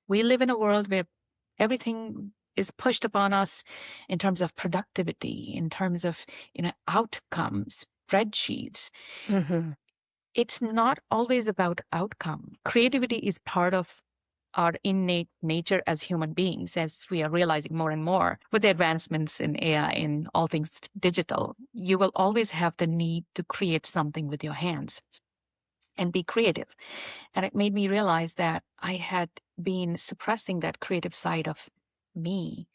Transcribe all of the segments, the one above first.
We live in a world where everything is pushed upon us in terms of productivity, in terms of, outcomes, spreadsheets. Hmm. It's not always about outcome. Creativity is part of our innate nature as human beings, as we are realizing more and more with the advancements in AI and all things digital. You will always have the need to create something with your hands and be creative. And it made me realize that I had been suppressing that creative side of me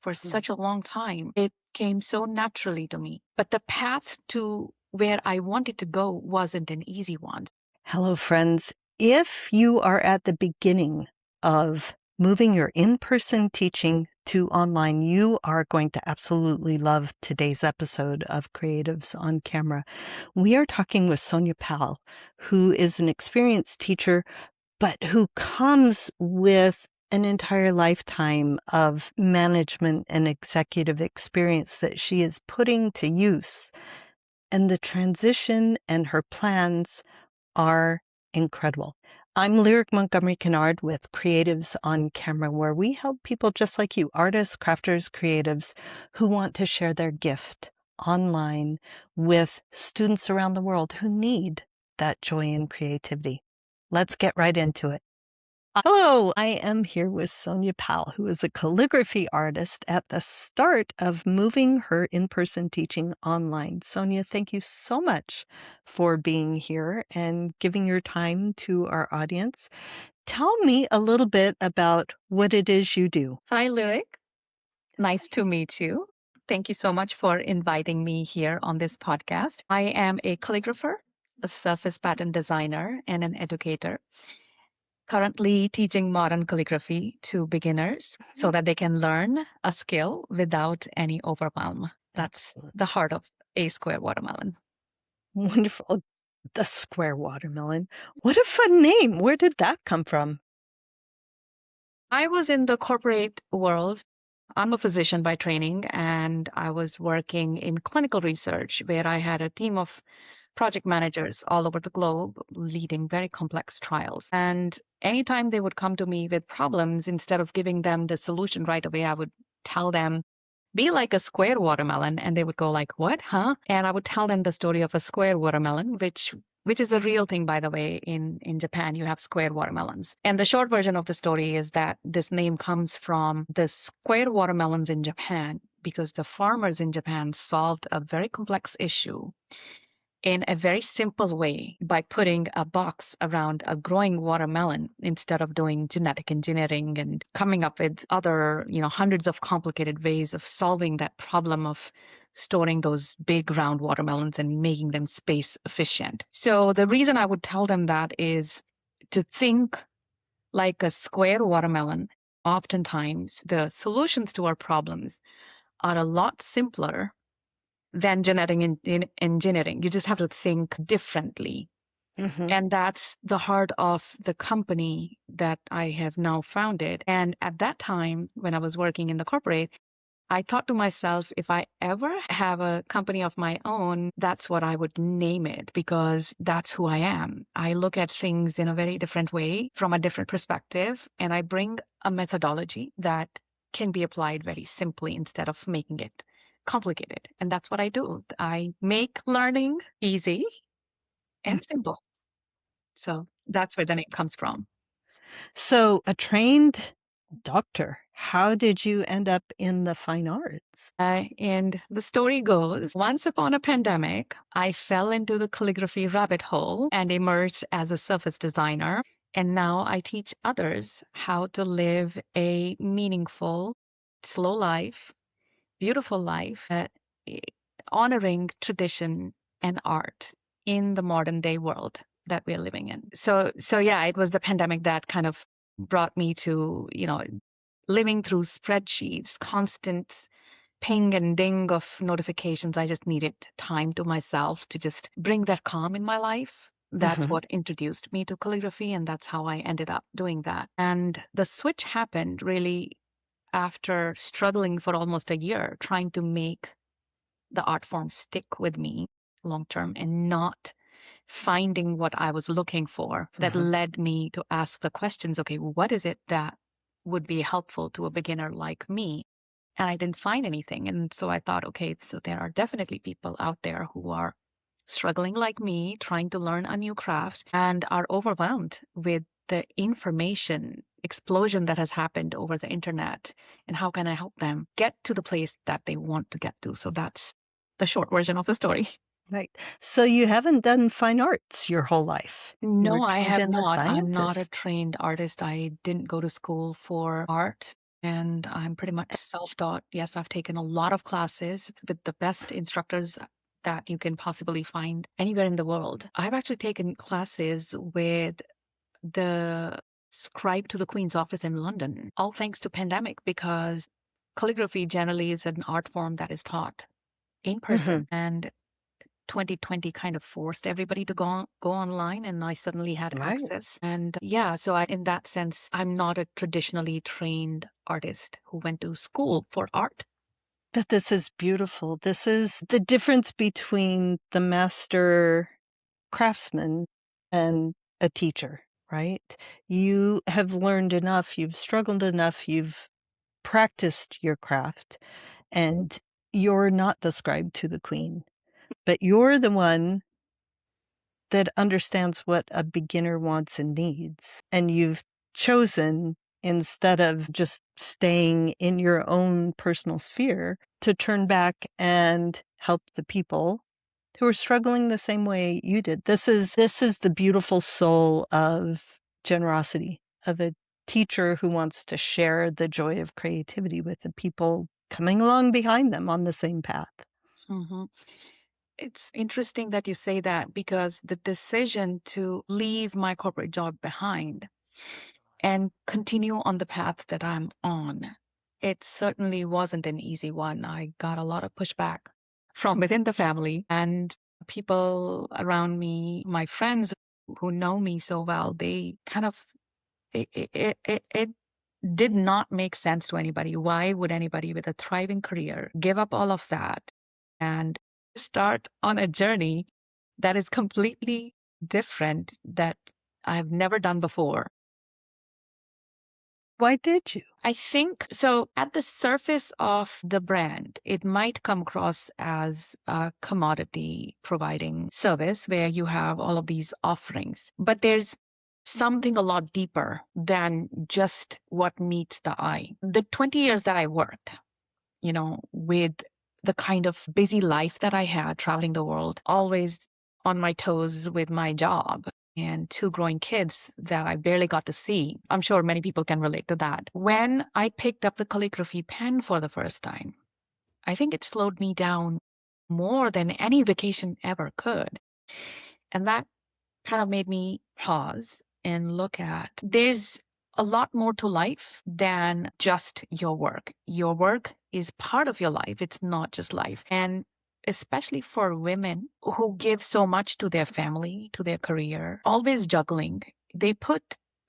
for such a long time. It came so naturally to me. But the path to where I wanted to go wasn't an easy one. Hello, friends. If you are at the beginning of moving your in-person teaching to online, you are going to absolutely love today's episode of Creatives on Camera. We are talking with Sonia Pal, who is an experienced teacher, but who comes with an entire lifetime of management and executive experience that she is putting to use. And the transition and her plans are incredible. I'm Lyric Montgomery Kinard with Creatives on Camera, where we help people just like you, artists, crafters, creatives, who want to share their gift online with students around the world who need that joy and creativity. Let's get right into it. Hello, I am here with Sonia Pal, who is a calligraphy artist at the start of moving her in-person teaching online. Sonia, thank you so much for being here and giving your time to our audience. Tell me a little bit about what it is you do. Hi, Lyric. Nice to meet you. Thank you so much for inviting me here on this podcast. I am a calligrapher, a surface pattern designer, and an educator. Currently teaching modern calligraphy to beginners so that they can learn a skill without any overwhelm. That's the Excellent. heart of a square watermelon. Wonderful. The square watermelon. What a fun name. Where did that come from? I was in the corporate world. I'm a physician by training, and I was working in clinical research where I had a team of project managers all over the globe leading very complex trials. And anytime they would come to me with problems, instead of giving them the solution right away, I would tell them, be like a square watermelon. And they would go like, what, huh? And I would tell them the story of a square watermelon, which is a real thing, by the way. In Japan, you have square watermelons. And the short version of the story is that this name comes from the square watermelons in Japan because the farmers in Japan solved a very complex issue in a very simple way by putting a box around a growing watermelon instead of doing genetic engineering and coming up with other, hundreds of complicated ways of solving that problem of storing those big round watermelons and making them space efficient. So the reason I would tell them that is to think like a square watermelon. Oftentimes, the solutions to our problems are a lot simpler than genetic engineering. You just have to think differently. Mm-hmm. And that's the heart of the company that I have now founded. And at that time, when I was working in the corporate, I thought to myself, if I ever have a company of my own, that's what I would name it because that's who I am. I look at things in a very different way from a different perspective, and I bring a methodology that can be applied very simply instead of making it complicated. And that's what I do. I make learning easy and simple. So that's where the name comes from. So, a trained doctor, how did you end up in the fine arts? And the story goes, once upon a pandemic, I fell into the calligraphy rabbit hole and emerged as a surface designer. And now I teach others how to live a meaningful, slow life, beautiful life, eh, honoring tradition and art in the modern day world that we're living in. So yeah, it was the pandemic that kind of brought me to, living through spreadsheets, constant ping and ding of notifications. I just needed time to myself to just bring that calm in my life. That's Mhm. what introduced me to calligraphy, and that's how I ended up doing that. And the switch happened really after struggling for almost a year, trying to make the art form stick with me long term and not finding what I was looking for. That Mhm. led me to ask the questions, okay, what is it that would be helpful to a beginner like me. And I didn't find anything. And so I thought, okay, so there are definitely people out there who are struggling like me, trying to learn a new craft and are overwhelmed with the information explosion that has happened over the internet. And how can I help them get to the place that they want to get to? So that's the short version of the story. Right. So you haven't done fine arts your whole life. You were No, I trained have as a not. I'm not a scientist. trained artist. I didn't go to school for art. And I'm pretty much self-taught. Yes, I've taken a lot of classes with the best instructors that you can possibly find anywhere in the world. I've actually taken classes with the scribe to the Queen's office in London, all thanks to pandemic, because calligraphy generally is an art form that is taught in Hmm. person. And 2020 kind of forced everybody to go online, and I suddenly had Right. access. And yeah, so in that sense, I'm not a traditionally trained artist who went to school for art. But this is beautiful. This is the difference between the master craftsman and a teacher, right? You have learned enough, you've struggled enough, you've practiced your craft, and you're not the scribe to the queen, but you're the one that understands what a beginner wants and needs. And you've chosen, instead of just staying in your own personal sphere, to turn back and help the people who are struggling the same way you did. This is the beautiful soul of generosity, of a teacher who wants to share the joy of creativity with the people coming along behind them on the same path. hmm It's interesting that you say that, because the decision to leave my corporate job behind and continue on the path that I'm on, it certainly wasn't an easy one. I got a lot of pushback from within the family, and people around me, my friends who know me so well, they kind of, it did not make sense to anybody. Why would anybody with a thriving career give up all of that and start on a journey that is completely different, that I've never done before? Why did you? I think so. At the surface of the brand, it might come across as a commodity providing service where you have all of these offerings, but there's something a lot deeper than just what meets the eye. The 20 years that I worked, with the kind of busy life that I had traveling the world, always on my toes with my job, and two growing kids that I barely got to see. I'm sure many people can relate to that. When I picked up the calligraphy pen for the first time, I think it slowed me down more than any vacation ever could. And that kind of made me pause and look at, there's a lot more to life than just your work. Your work is part of your life, it's not just life. And especially for women who give so much to their family, to their career, always juggling, they put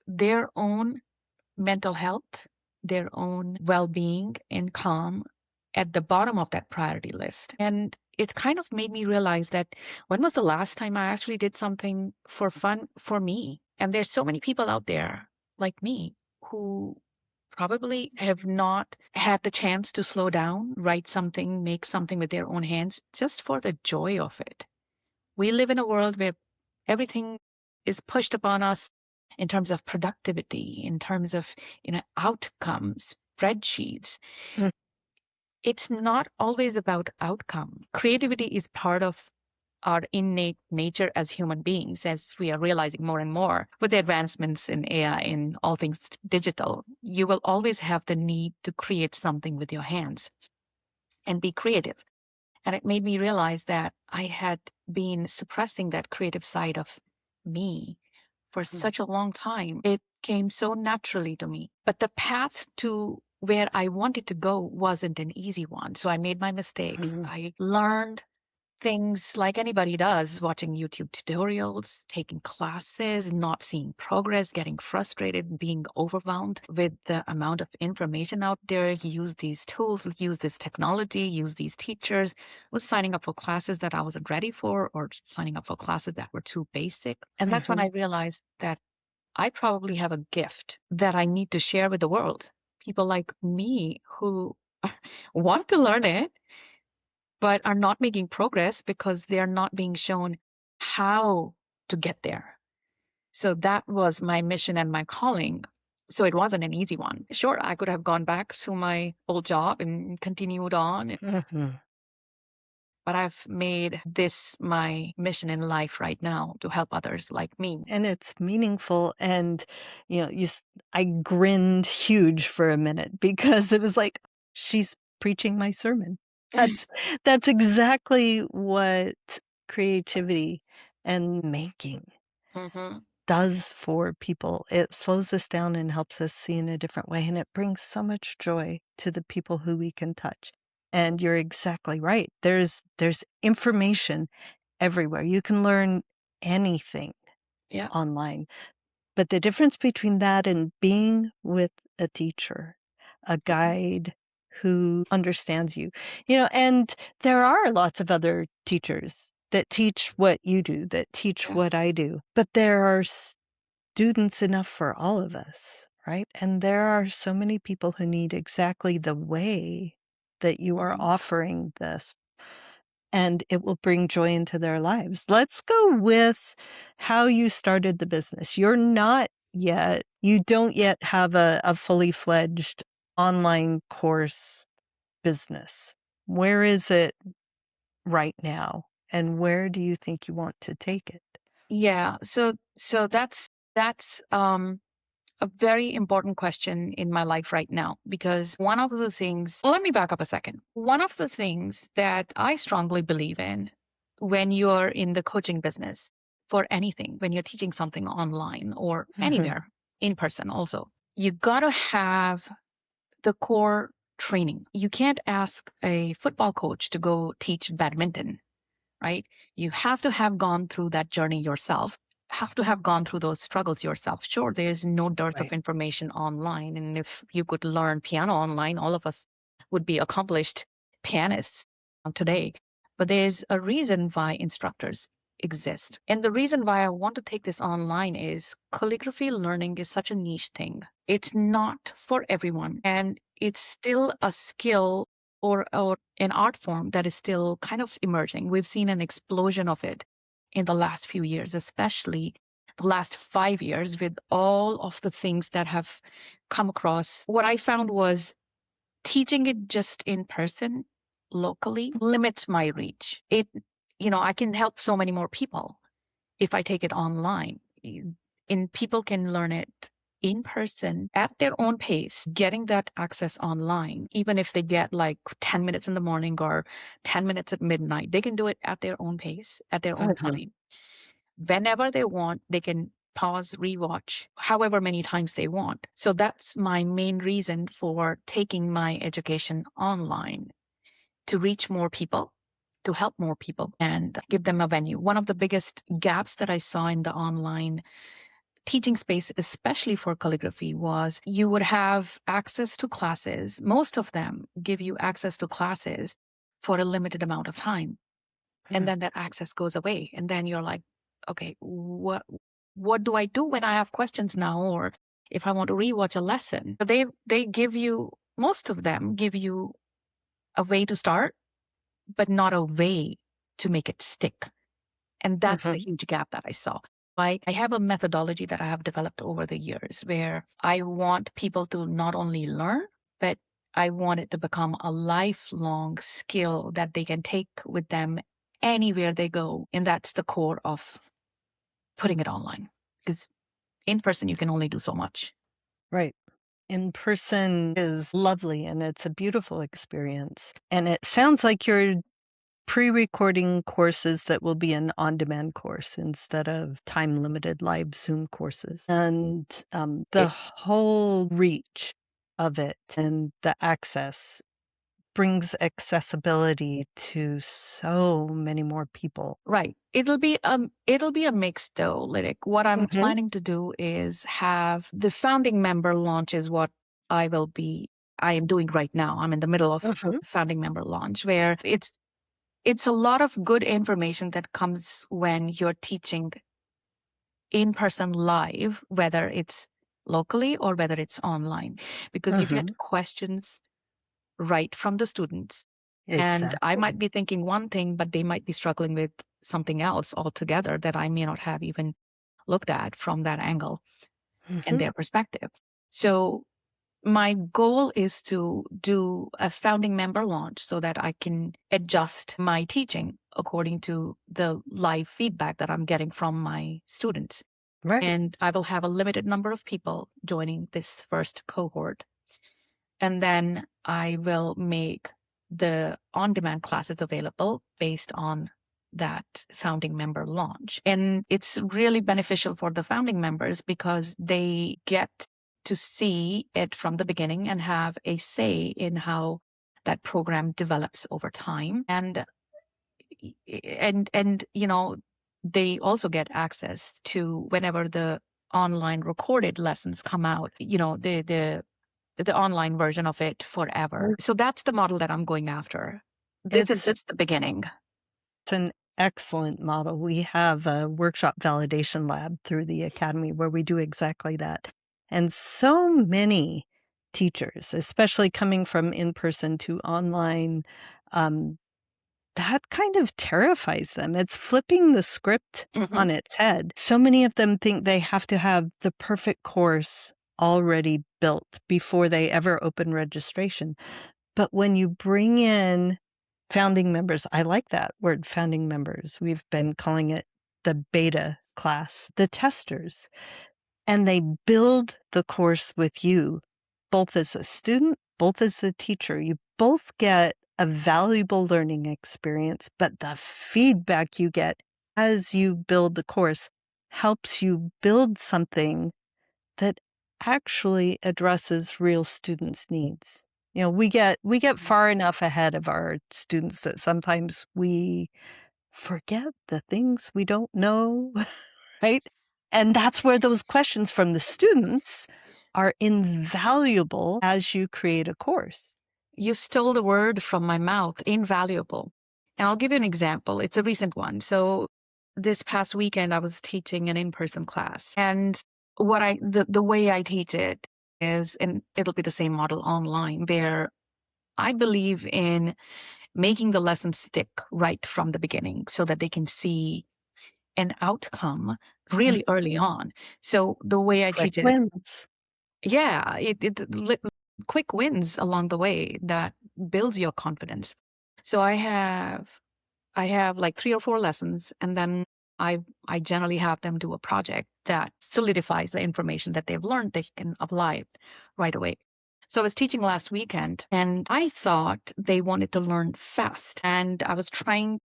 their own mental health, their own well being and calm at the bottom of that priority list. And it kind of made me realize that, when was the last time I actually did something for fun for me? And there's so many people out there like me who probably have not had the chance to slow down, write something, make something with their own hands just for the joy of it. We live in a world where everything is pushed upon us in terms of productivity, in terms of, outcomes, spreadsheets. Mm. It's not always about outcome. Creativity is part of our innate nature as human beings, as we are realizing more and more with the advancements in AI and all things digital. You will always have the need to create something with your hands and be creative. And it made me realize that I had been suppressing that creative side of me for Mm. such a long time. It came so naturally to me. But the path to where I wanted to go wasn't an easy one. So I made my mistakes. Mhm. I learned things like anybody does, watching YouTube tutorials, taking classes, not seeing progress, getting frustrated, being overwhelmed with the amount of information out there. Use these tools, use this technology, use these teachers. Was signing up for classes that I wasn't ready for, or signing up for classes that were too basic. And that's when Mhm. I realized that I probably have a gift that I need to share with the world. People like me who want to learn it, but are not making progress because they are not being shown how to get there. So that was my mission and my calling. So it wasn't an easy one. Sure, I could have gone back to my old job and continued on, Mhm. but I've made this my mission in life right now to help others like me. And it's meaningful. And, I grinned huge for a minute because it was like, she's preaching my sermon. That's, that's exactly what creativity and making Hmm. does for people. It slows us down and helps us see in a different way, and it brings so much joy to the people who we can touch. And you're exactly right. There's information everywhere. You can learn anything Yeah. online. But the difference between that and being with a teacher, a guide who understands you, and there are lots of other teachers that teach what you do, that teach Yeah. what I do, but there are students enough for all of us, right? And there are so many people who need exactly the way that you are Mhm. offering this, and it will bring joy into their lives. Let's go with how you started the business. You don't yet have a fully fledged online course business. Where is it right now? And where do you think you want to take it? Yeah. So that's a very important question in my life right now because one of the things, well, let me back up a second. One of the things that I strongly believe in when you're in the coaching business for anything, when you're teaching something online or Mhm, anywhere in person also, you got to have the core training. You can't ask a football coach to go teach badminton, right? You have to have gone through that journey yourself, have to have gone through those struggles yourself. Sure, there's no dearth of right. information online. And if you could learn piano online, all of us would be accomplished pianists today. But there's a reason why instructors exist. And the reason why I want to take this online is calligraphy learning is such a niche thing. It's not for everyone. And it's still a skill or an art form that is still kind of emerging. We've seen an explosion of it in the last few years, especially the last 5 years, with all of the things that have come across. What I found was teaching it just in person locally limits my reach. I can help so many more people if I take it online. And people can learn it in person at their own pace, getting that access online, even if they get like 10 minutes in the morning or 10 minutes at midnight, they can do it at their own pace, at their own Mhm, time. Whenever they want, they can pause, rewatch, however many times they want. So that's my main reason for taking my education online to reach more people, to help more people, and give them a venue. One of the biggest gaps that I saw in the online teaching space, especially for calligraphy, was you would have access to classes. Most of them give you access to classes for a limited amount of time. And mhm, then that access goes away. And then you're like, okay, what do I do when I have questions now or if I want to rewatch a lesson? So they give you, most of them give you a way to start, but not a way to make it stick. And that's the mhm. huge gap that I saw. I have a methodology that I have developed over the years where I want people to not only learn, but I want it to become a lifelong skill that they can take with them anywhere they go. And that's the core of putting it online. Because in person, you can only do so much. Right. In person is lovely and it's a beautiful experience. And it sounds like you're pre-recording courses that will be an on-demand course instead of time-limited live Zoom courses. And the It, whole reach of it and the access brings accessibility to so many more people. right. It'll be a mix though, Lyric. What I'm Mhm, planning to do is have the founding member launch is what I am doing right now. I'm in the middle of mhm, founding member launch where it's a lot of good information that comes when you're teaching in person live, whether it's locally or whether it's online, because you get Hmm. questions right from the students. And I Exactly. might be thinking one thing, but they might be struggling with something else altogether that I may not have even looked at from that angle and Hmm. their perspective. So my goal is to do a founding member launch so that I can adjust my teaching according to the live feedback that I'm getting from my students. Right. And I will have a limited number of people joining this first cohort. And then I will make the on demand classes available based on that founding member launch. And it's really beneficial for the founding members because they get to see it from the beginning and have a say in how that program develops over time. And they also get access to whenever the online recorded lessons come out, the online version of it forever. So that's the model that I'm going after. This is It's just the beginning. an excellent model. We have a workshop validation lab through the Academy where we do exactly that. And so many teachers, especially coming from in person to online, um, that kind of terrifies them. It's flipping the script Hmm. on its head. So many of them think they have to have the perfect course already built before they ever open registration. But when you bring in founding members, I like that word, founding members. We've been calling it the beta class, the testers, and they build the course with you, both as a student, both as the teacher. You both get a valuable learning experience, but the feedback you get as you build the course helps you build something that actually addresses real students' needs. We get far enough ahead of our students that sometimes we forget the things we don't know, right? And that's where those questions from the students are invaluable as you create a course. You stole the word from my mouth, invaluable. And I'll give you an example. It's a recent one. So this past weekend, I was teaching an in-person class. And the way I teach it is, and it'll be the same model online, where I believe in making the lesson stick right from the beginning so that they can see an outcome Mm. really early on. So the way I Quick teach it, wins. yeah, quick wins along the way that builds your confidence. So I have like 3 or 4 lessons, and then I generally have them do a project that solidifies the information that they've learned. They can apply it right away. So I was teaching last weekend, and I thought they wanted to learn fast, and I was trying.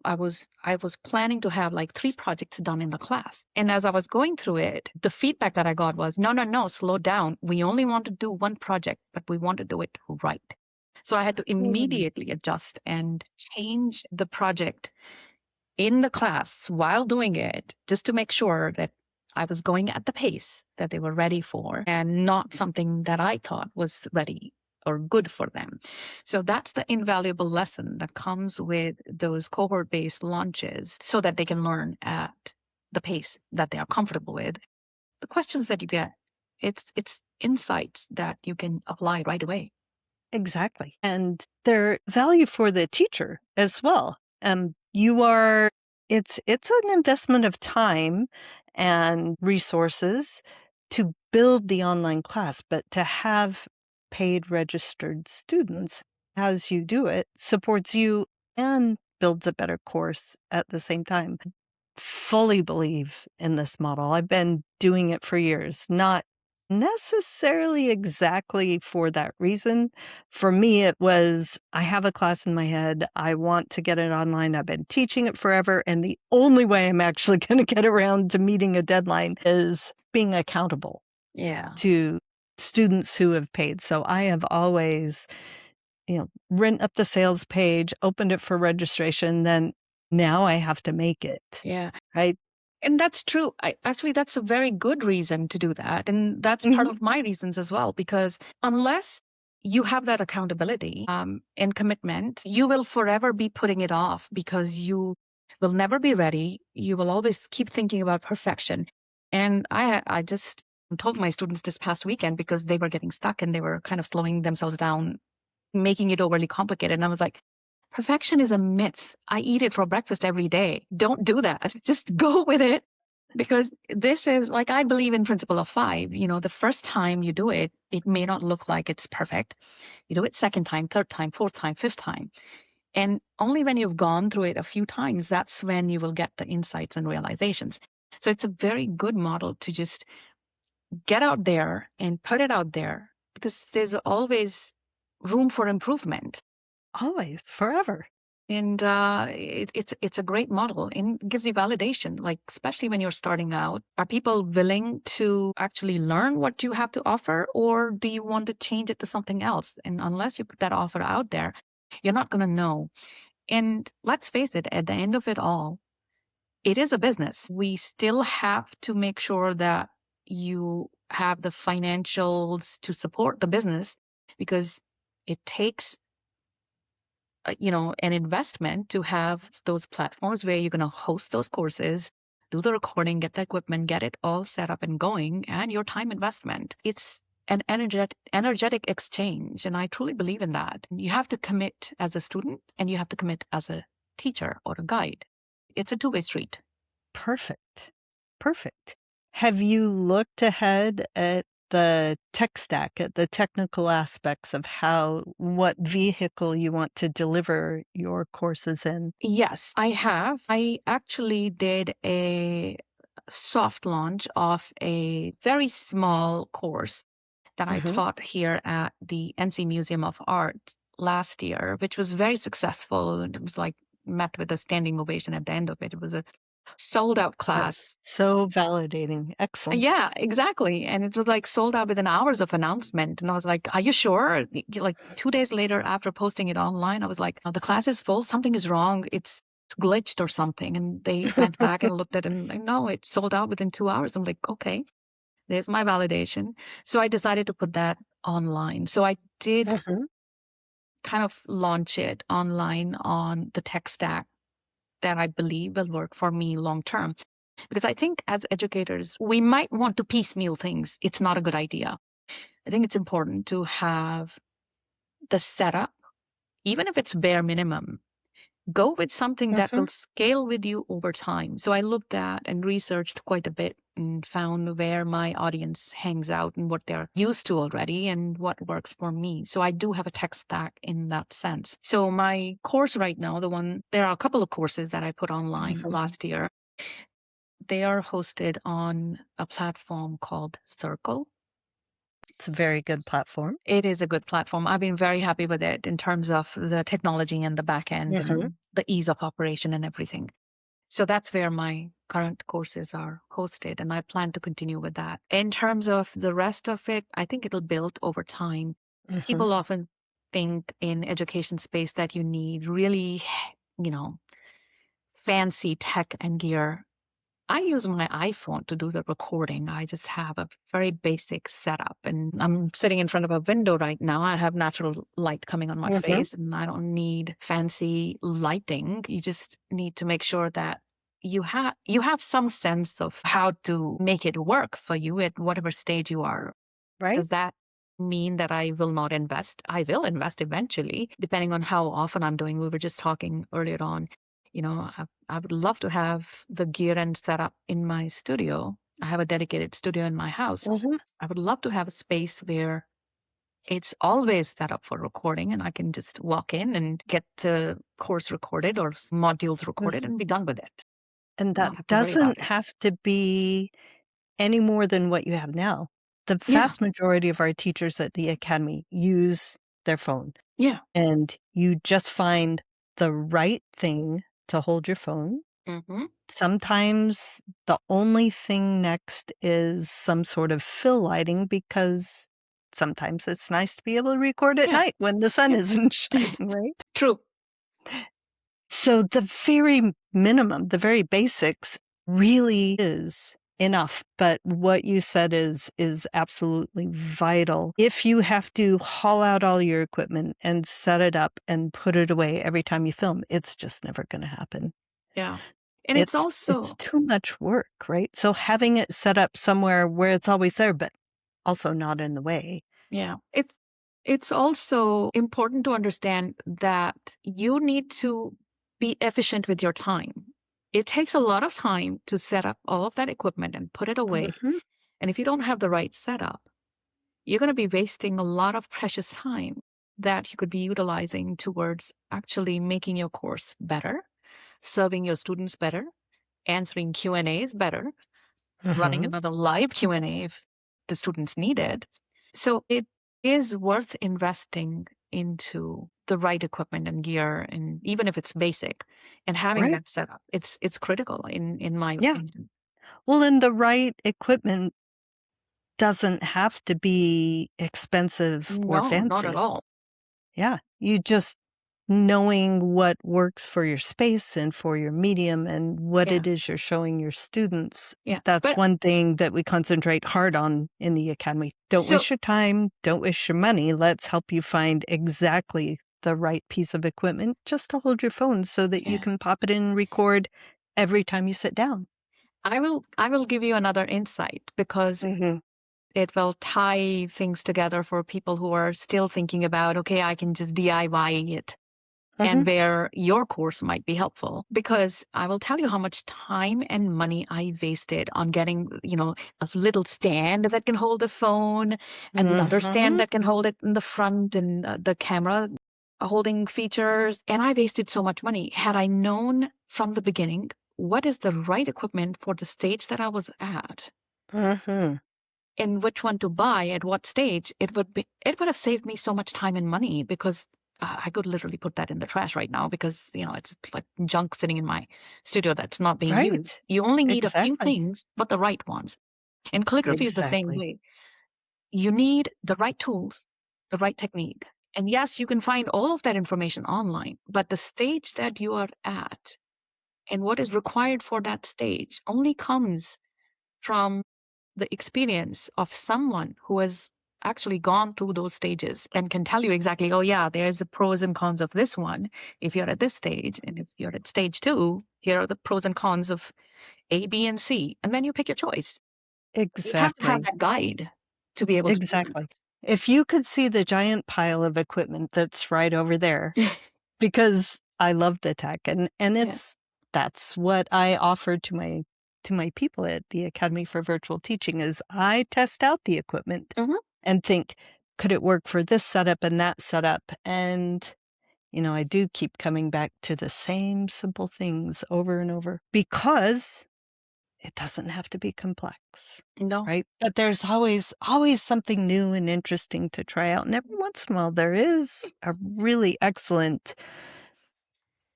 I was planning to have like 3 projects done in the class. And as I was going through it, the feedback that I got was, no, no, no, slow down. We only want to do 1 project, but we want to do it right. So I had to Mm. immediately adjust and change the project in the class while doing it just to make sure that I was going at the pace that they were ready for and not something that I thought was ready or good for them. So that's the invaluable lesson that comes with those cohort based launches so that they can learn at the pace that they are comfortable with. The questions that you get, it's insights that you can apply right away. Exactly. And they're value for the teacher as well. You are it's an investment of time and resources to build the online class, but to have paid registered students as you do it supports you and builds a better course at the same time. Fully believe in this model. I've been doing it for years, not necessarily exactly for that reason. For me, it was I have a class in my head. I want to get it online. I've been teaching it forever. And the only way I'm actually going to get around to meeting a deadline is being accountable Yeah. to students who have paid. So I have always, written up the sales page, opened it for registration, then now I have to make it. Yeah. Right? And that's true. Actually, that's a very good reason to do that. And that's part Mhm. of my reasons as well, because unless you have that accountability and commitment, you will forever be putting it off because you will never be ready. You will always keep thinking about perfection. And I just told my students this past weekend because they were getting stuck and they were kind of slowing themselves down, making it overly complicated. And I was like, perfection is a myth. I eat it for breakfast every day. Don't do that. Just go with it. Because this is like, I believe in principle of five. The first time you do it, it may not look like it's perfect. You do it second time, third time, fourth time, fifth time. And only when you've gone through it a few times, that's when you will get the insights and realizations. So it's a very good model to just get out there and put it out there because there's always room for improvement. Always, forever. And it's a great model and gives you validation, like especially when you're starting out. Are people willing to actually learn what you have to offer, or do you want to change it to something else? And unless you put that offer out there, you're not going to know. And let's face it, at the end of it all, it is a business. We still have to make sure that you have the financials to support the business because it takes an investment to have those platforms where you're going to host those courses, do the recording, get the equipment, get it all set up and going, and your time investment. It's an energetic exchange, and I truly believe in that. You have to commit as a student, and you have to commit as a teacher or a guide. It's a two-way street. Perfect. Perfect. Have you looked ahead at the tech stack, at the technical aspects of what vehicle you want to deliver your courses in? Yes, I have. I actually did a soft launch of a very small course that I Mm-hmm. taught here at the NC Museum of Art last year, which was very successful. It was like met with a standing ovation at the end of it. It was a sold out class. That's so validating. Excellent. Yeah, exactly. And it was like sold out within hours of announcement. And I was like, are you sure? Like 2 days later, after posting it online, I was like, oh, the class is full. Something is wrong. It's glitched or something. And they went back and looked at it and like, no, it's sold out within 2 hours. I'm like, okay, there's my validation. So I decided to put that online. So I did Uh-huh. kind of launch it online on the tech stack that I believe will work for me long term. Because I think as educators, we might want to piecemeal things. It's not a good idea. I think it's important to have the setup, even if it's bare minimum. Go with something that Uh-huh. will scale with you over time. So I looked at and researched quite a bit and found where my audience hangs out and what they're used to already and what works for me. So I do have a tech stack in that sense. So my course right now, there are a couple of courses that I put online Uh-huh. last year. They are hosted on a platform called Circle. It's a very good platform. It is a good platform. I've been very happy with it in terms of the technology and the back end Uh-huh. and the ease of operation and everything. So that's where my current courses are hosted, and I plan to continue with that. In terms of the rest of it, I think it'll build over time. Uh-huh. People often think in education space that you need really, you know, fancy tech and gear. I use my iPhone to do the recording. I just have a very basic setup, and I'm sitting in front of a window right now. I have natural light coming on my Uh-huh. face, and I don't need fancy lighting. You just need to make sure that you have some sense of how to make it work for you at whatever stage you are. Right? Does that mean that I will not invest? I will invest eventually, depending on how often I'm doing. We were just talking earlier on. I would love to have the gear and setup in my studio. I have a dedicated studio in my house. Uh-huh. I would love to have a space where it's always set up for recording and I can just walk in and get the course recorded or modules recorded Uh-huh. and be done with it. And that Not have to worry about doesn't it. have to be any more than what you have now. The Yeah, vast majority of our teachers at the academy use their phone, yeah. and you just find the right thing to hold your phone. Hmm. Sometimes the only thing next is some sort of fill lighting because sometimes it's nice to be able to record at Yeah, night when the sun yeah. isn't shining, right? True. So the very minimum, the very basics really is enough. But what you said is absolutely vital. If you have to haul out all your equipment and set it up and put it away every time you film, it's just never going to happen. Yeah. And it's It's also, too much work, right? So having it set up somewhere where it's always there, but also not in the way. yeah, it's also important to understand that you need to be efficient with your time. It takes a lot of time to set up all of that equipment and put it away. Mhm. And if you don't have the right setup, you're going to be wasting a lot of precious time that you could be utilizing towards actually making your course better, serving your students better, answering Q&As better, running Mhm. another live Q&A if the students need it. So it is worth investing into the right equipment and gear, and even if it's basic, and having Right. that set up. It's critical in my Yeah. opinion. Well, and the right equipment doesn't have to be expensive or No, not at fancy. all. Yeah. You just knowing what works for your space and for your medium and what Yeah, it is you're showing your students. yeah. That's But one thing that we concentrate hard on in the academy. Don't so waste your time. Don't waste your money. Let's help you find exactly the right piece of equipment just to hold your phone so that you yeah, can pop it in and record every time you sit down. I will give you another insight because Hmm. it will tie things together for people who are still thinking about, okay, I can just DIY it, Hmm. and where your course might be helpful. Because I will tell you how much time and money I wasted on getting, a little stand that can hold the phone, another stand Hmm. that can hold it in the front, and the camera holding features. And I wasted so much money. Had I known from the beginning what is the right equipment for the stage that I was at, Hmm. and which one to buy at what stage, it would have saved me so much time and money, because I could literally put that in the trash right now, because it's like junk sitting in my studio that's not being used. Right. You only need a few Exactly. things, but the right ones. And calligraphy is the same Exactly. way. You need the right tools, the right technique. And yes, you can find all of that information online, but the stage that you are at and what is required for that stage only comes from the experience of someone who has actually gone through those stages and can tell you exactly, oh, yeah, there's the pros and cons of this one if you're at this stage. And if you're at stage two, here are the pros and cons of A, B, and C. And then you pick your choice. You have to have Exactly. that guide to be able to do Exactly. If you could see the giant pile of equipment that's right over there, that. because I love the tech and Yeah. that's what I offer to my people at the Academy for Virtual Teaching is I test out the equipment Hmm. and think, could it work for this setup and that setup? And I do keep coming back to the same simple things over and over because it doesn't have to be complex, No. right? But there's always something new and interesting to try out, and every once in a while, there is a really excellent,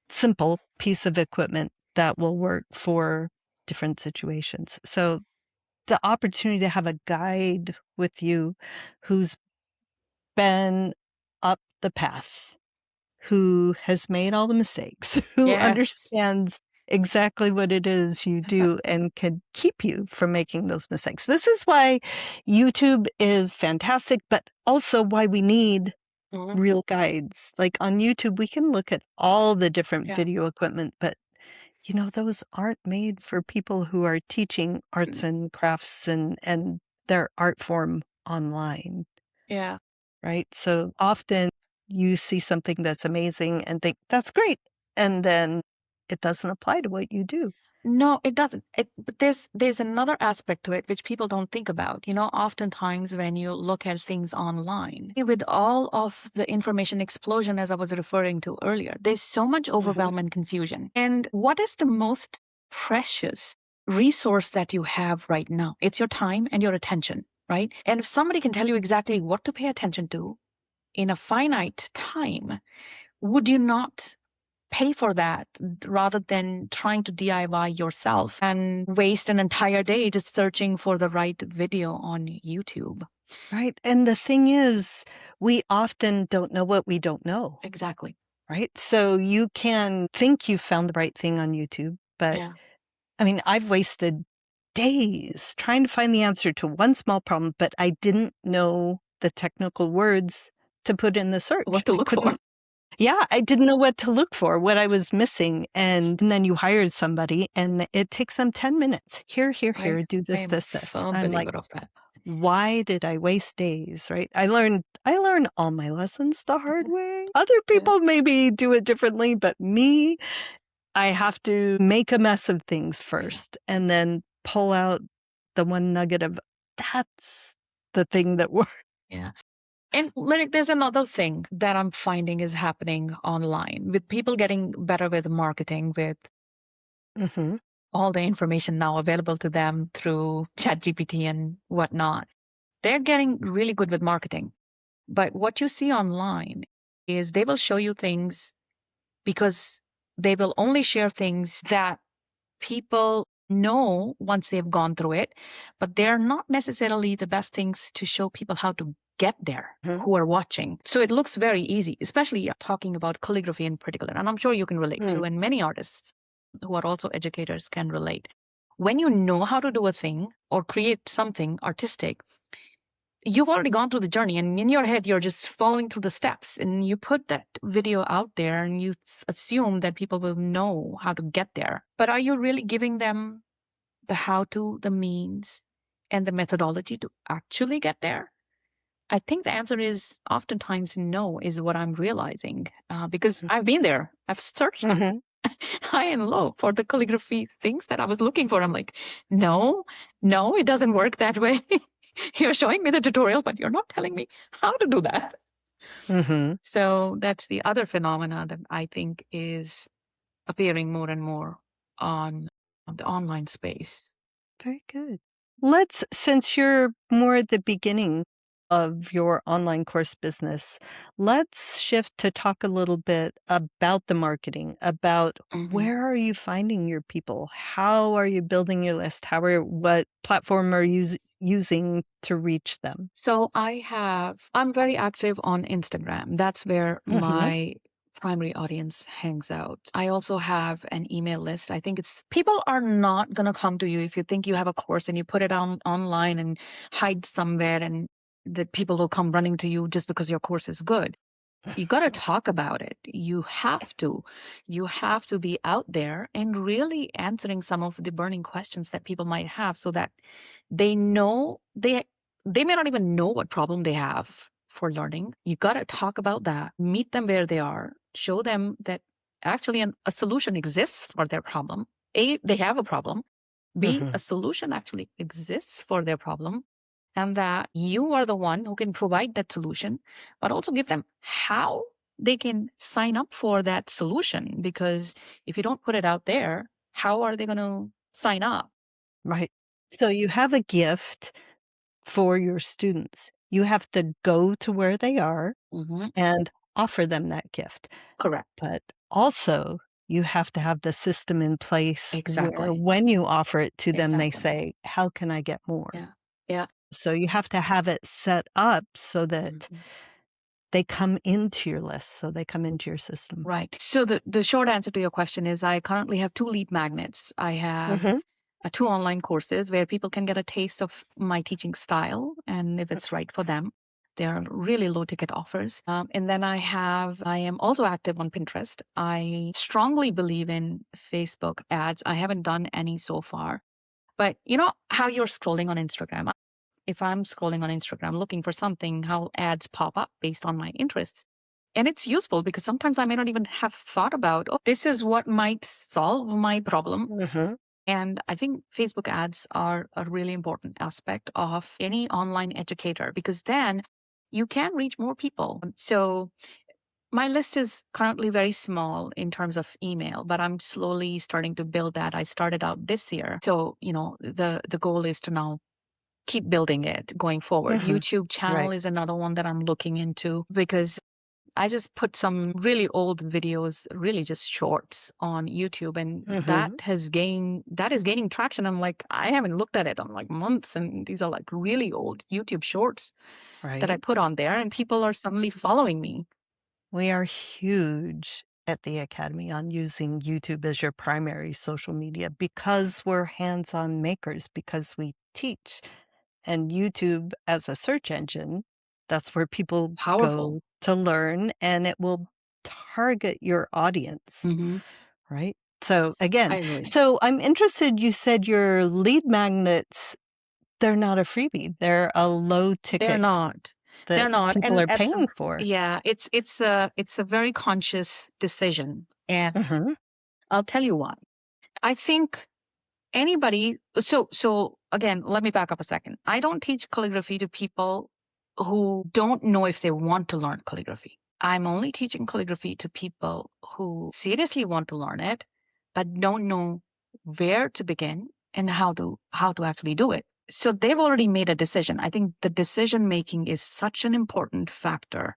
simple piece of equipment that will work for different situations. So the opportunity to have a guide with you who's been up the path, who has made all the mistakes, who Yes. understands exactly what it is you do and can keep you from making those mistakes. This is why YouTube is fantastic, but also why we need Hmm. real guides. Like on YouTube, we can look at all the different Yeah. video equipment, but those aren't made for people who are teaching arts and crafts and their art form online. Yeah. Right? So often you see something that's amazing and think, that's great. And then it doesn't apply to what you do. No, it doesn't. But there's another aspect to it which people don't think about. Oftentimes when you look at things online, with all of the information explosion, as I was referring to earlier, there's so much Mhm. overwhelm and confusion. And what is the most precious resource that you have right now? It's your time and your attention, right? And if somebody can tell you exactly what to pay attention to in a finite time, would you not pay for that rather than trying to DIY yourself and waste an entire day just searching for the right video on YouTube? Right. And the thing is, we often don't know what we don't know. Exactly. Right. So you can think you found the right thing on YouTube, but Yeah. I mean, I've wasted days trying to find the answer to one small problem, but I didn't know the technical words to put in the search. What to I look for? couldn't. Yeah, I didn't know what to look for, what I was missing. And then you hired somebody and it takes them 10 minutes. I Here, do I this, am a this, this. firm I'm believer like, of that. why did I waste days, right? I learned all my lessons the hard Mhm. way. Other Yeah, people maybe do it differently, but me, I have to make a mess of things yeah, first and then pull out the one nugget of that's the thing that works. yeah. And like, there's another thing that I'm finding is happening online with people getting better with marketing, with Hmm. all the information now available to them through ChatGPT and whatnot. They're getting really good with marketing. But what you see online is they will show you things because they will only share things that people know once they've gone through it, but they're not necessarily the best things to show people how to get there Hmm. who are watching. So it looks very easy, especially talking about calligraphy in particular. And I'm sure you can relate to, and many artists who are also educators can relate. When you know how to do a thing or create something artistic, you've already gone through the journey, and in your head you're just following through the steps, and you put that video out there and you assume that people will know how to get there, but are you really giving them the how to, the means, and the methodology to actually get there? I think the answer is oftentimes no, is what I'm realizing, because I've been there. I've searched Hmm. high and low for the calligraphy things that I was looking for. I'm like, no, no, it doesn't work that way. You're showing me the tutorial, but you're not telling me how to do that. Hmm. So that's the other phenomena that I think is appearing more and more on the online space. Very good. Since you're more at the beginning of your online course business, let's shift to talk a little bit about the marketing, about Mhm. where are you finding your people? How are you building your list? What platform are you using to reach them? So I'm very active on Instagram. That's where Hmm. my primary audience hangs out. I also have an email list. I think it's people are not going to come to you if you think you have a course and you put it on online and hide somewhere and that people will come running to you just because your course is good. You got to talk about it. You have to. You have to be out there and really answering some of the burning questions that people might have so that they know they may not even know what problem they have for learning. You got to talk about that. Meet them where they are. Show them that actually a solution exists for their problem. A, they have a problem. B, Hmm. a solution actually exists for their problem, and that you are the one who can provide that solution, but also give them how they can sign up for that solution. Because if you don't put it out there, how are they going to sign up? Right. So you have a gift for your students. You have to go to where they are Hmm. and offer them that gift. Correct. But also, you have to have the system in place where Exactly. when you offer it to them, they Exactly. say, "How can I get more?" Yeah. Yeah. So you have to have it set up so that Mhm. they come into your list, so they come into your system. Right. So the short answer to your question is I currently have two lead magnets. I have Mhm. two online courses where people can get a taste of my teaching style and if it's right for them. They are really low ticket offers. And then I am also active on Pinterest. I strongly believe in Facebook ads. I haven't done any so far. But you know how you're scrolling on Instagram? If I'm scrolling on Instagram looking for something, how ads pop up based on my interests. And it's useful because sometimes I may not even have thought about, oh, this is what might solve my problem. Mhm. And I think Facebook ads are a really important aspect of any online educator because then you can reach more people. So my list is currently very small in terms of email, but I'm slowly starting to build that. I started out this year. So, the goal is to now keep building it going forward. Mhm. YouTube channel Right. is another one that I'm looking into because I just put some really old videos, really just shorts on YouTube, and Mhm. that is gaining traction. I'm like, I haven't looked at it on like months, and these are like really old YouTube shorts that I Right. put on there, and people are suddenly following me. We are huge at the Academy on using YouTube as your primary social media because we're hands-on makers, because we teach. And YouTube as a search engine, that's where people Powerful. go to learn, and it will target your audience, Hmm. right? So again, I agree. so I'm interested, you said your lead magnets, they're not a freebie. They're a low They're ticket not. They're that not. people And are paying for. yeah, it's a very conscious decision. And Mhm. I'll tell you why. I think anybody, so again, let me back up a second. I don't teach calligraphy to people who don't know if they want to learn calligraphy. I'm only teaching calligraphy to people who seriously want to learn it, but don't know where to begin and how to actually do it. So they've already made a decision. I think the decision making is such an important factor.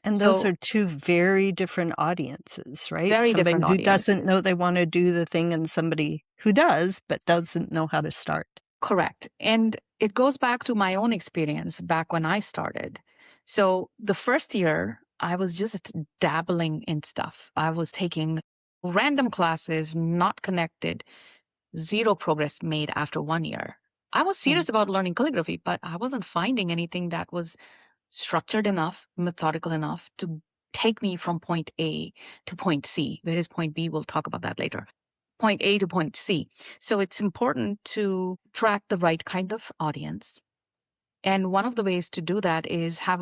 And those So are two very different audiences, right? very Somebody different who doesn't audiences. know they wanna do the thing and somebody who does, but doesn't know how to start. Correct. And it goes back to my own experience back when I started. So the first year, I was just dabbling in stuff. I was taking random classes, not connected, zero progress made after 1 year. I was Mm. serious about learning calligraphy, but I wasn't finding anything that was structured enough, methodical enough to take me from point A to point C. Where is point B? We'll talk about that later. Point A to point C. So it's important to track the right kind of audience. And one of the ways to do that is have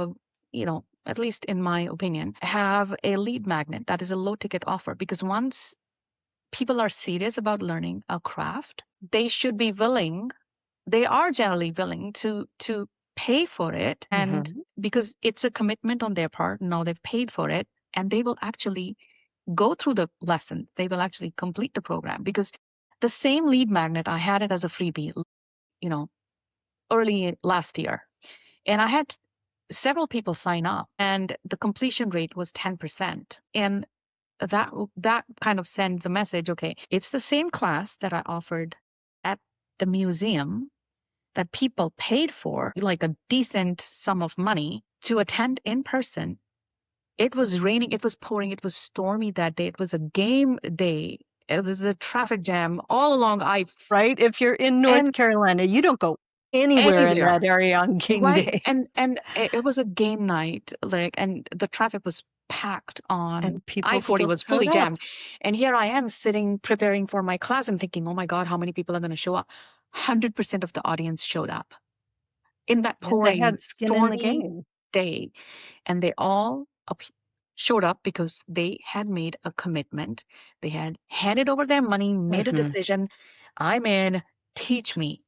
at least in my opinion, have a lead magnet that is a low ticket offer. Because once people are serious about learning a craft, they should be willing, they are generally willing to pay for it. And Mhm. because it's a commitment on their part, now they've paid for it, and they will actually go through the lesson. They will actually complete the program because the same lead magnet, I had it as a freebie, you know, early last year. And I had several people sign up and the completion rate was 10%. And that kind of sends the message, okay, it's the same class that I offered at the museum that people paid for, like a decent sum of money to attend in person. It was raining, it was pouring, it was stormy that day. It was a game day. It was a traffic jam all along I Right? If you're in North and Carolina, you don't go anywhere in that anywhere. area on game Right. day. And it was a game night, like, and the traffic was packed on And people I-40 still was fully showed up. jammed. And here I am sitting preparing for my class and thinking, oh my God, how many people are going to show up? 100% of the audience showed up in that Yeah, they pouring, had skin in the stormy game. day. And they all showed up because they had made a commitment. They had handed over their money, made a Mhm. decision. I'm in, teach me.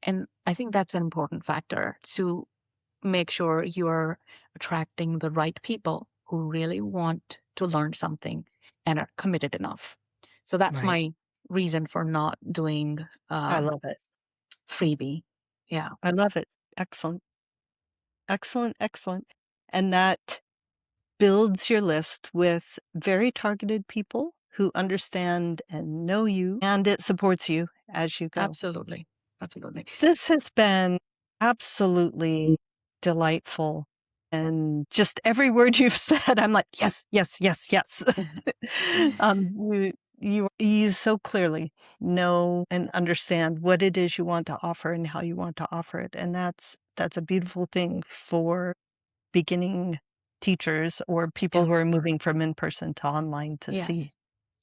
And I think that's an important factor to make sure you're attracting the right people who really want to learn something and are committed enough. So that's Right. my reason for not doing I love it. freebie. Yeah, I love it. Excellent. Excellent, excellent. And that builds your list with very targeted people who understand and know you, and it supports you as you go. absolutely. Absolutely. This has been absolutely delightful. And just every word you've said, I'm like, yes, yes, yes, yes. You so clearly know and understand what it is you want to offer and how you want to offer it. And that's a beautiful thing for beginning teachers or people Yeah. who are moving from in-person to online to see. Yes.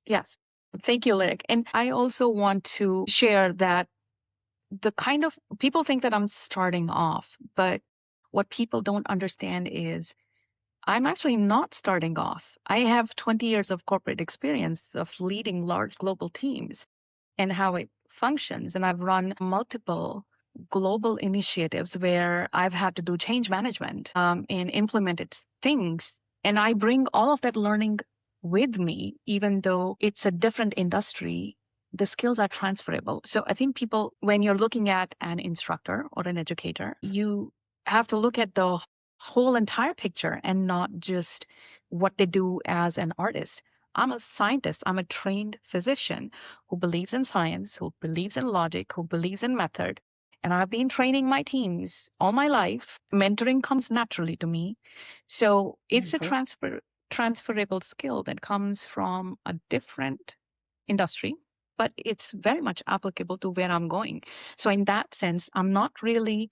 Yes. Thank you, Lyric. And I also want to share that the kind of people think that I'm starting off, but what people don't understand is I'm actually not starting off. I have 20 years of corporate experience of leading large global teams and how it functions. And I've run multiple global initiatives where I've had to do change management and implemented things. And I bring all of that learning with me, even though it's a different industry. The skills are transferable. So I think people, when you're looking at an instructor or an educator, you have to look at the whole entire picture and not just what they do as an artist. I'm a scientist, I'm a trained physician who believes in science, who believes in logic, who believes in method. And I've been training my teams all my life. Mentoring comes naturally to me. So it's a Mhm. transferable skill that comes from a different industry, but it's very much applicable to where I'm going. So in that sense, I'm not really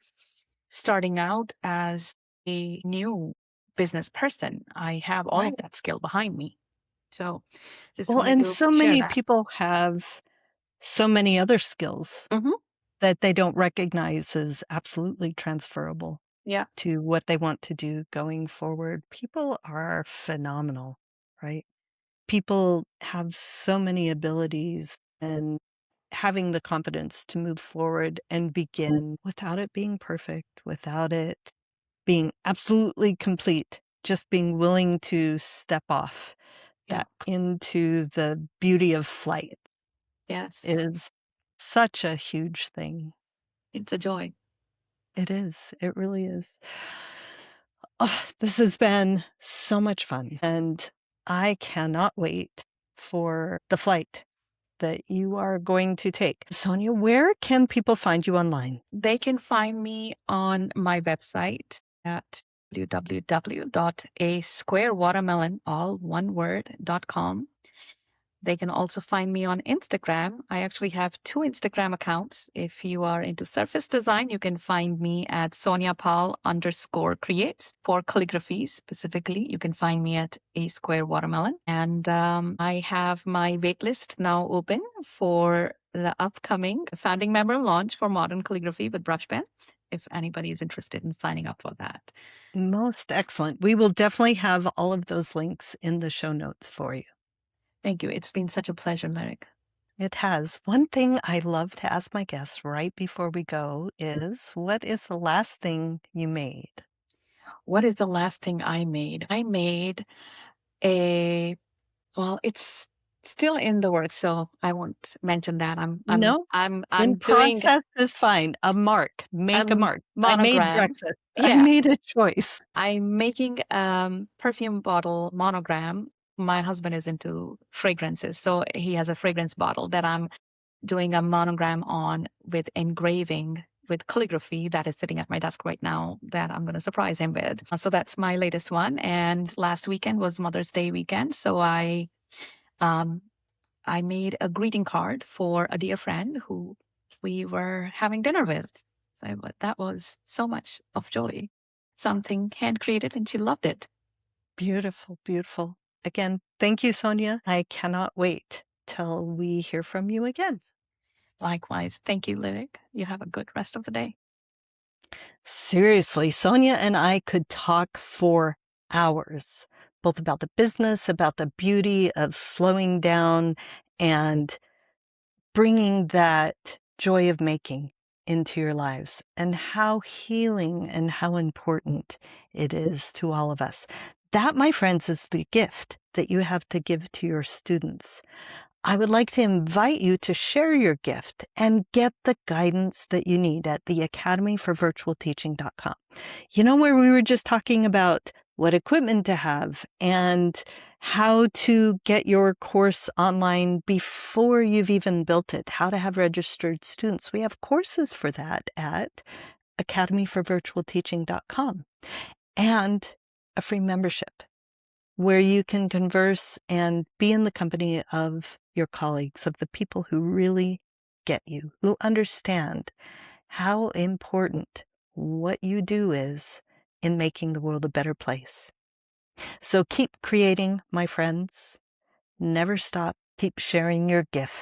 starting out as a new. business person. I have all Right. of that skill behind me. So just Well, wanted and to so share many that. people have so many other skills Hmm. that they don't recognize as absolutely transferable Yeah. to what they want to do going forward. People are phenomenal, right? People have so many abilities, and having the confidence to move forward and begin without it being perfect, without it being absolutely complete, just being willing to step off Yeah. that into the beauty of flight Yes. is such a huge thing. It's a joy. It is. It really is. Oh, this has been so much fun, and I cannot wait for the flight that you are going to take. Sonia, where can people find you online? They can find me on my website at www.asquarewatermelon, all one word.com. They can also find me on Instagram. I actually have two Instagram accounts. If you are into surface design, you can find me at Sonia Pal _ creates. For calligraphy specifically, you can find me at A Square Watermelon. And I have my waitlist now open for the upcoming founding member launch for modern calligraphy with brush pen, if anybody is interested in signing up for that. Most excellent. We will definitely have all of those links in the show notes for you. Thank you. It's been such a pleasure, Lyric. It has. One thing I love to ask my guests right before we go is, what is the last thing you made? What is the last thing I made? I made a, well, it's still in the works, so I won't mention that. No, I'm in doing process is fine. A mark. a Make a mark. I made monogram. breakfast. I Yeah, made a choice. I'm making perfume bottle monogram. My husband is into fragrances, so he has a fragrance bottle that I'm doing a monogram on with engraving with calligraphy that is sitting at my desk right now that I'm going to surprise him with. So that's my latest one. And last weekend was Mother's Day weekend, so um, I made a greeting card for a dear friend who we were having dinner with. So that was so much of joy. Something hand created, and she loved it. Beautiful, beautiful. Again, thank you, Sonia. I cannot wait till we hear from you again. Likewise, thank you, Lyric. You have a good rest of the day. Seriously, Sonia and I could talk for hours, both about the business, about the beauty of slowing down and bringing that joy of making into your lives, and how healing and how important it is to all of us. That, my friends, is the gift that you have to give to your students. I would like to invite you to share your gift and get the guidance that you need at the academyforvirtualteaching.com. You know, where we were just talking about what equipment to have and how to get your course online before you've even built it, how to have registered students. We have courses for that at academyforvirtualteaching.com, and a free membership where you can converse and be in the company of your colleagues, of the people who really get you, who understand how important what you do is in making the world a better place. So keep creating, my friends. Never stop. Keep sharing your gift.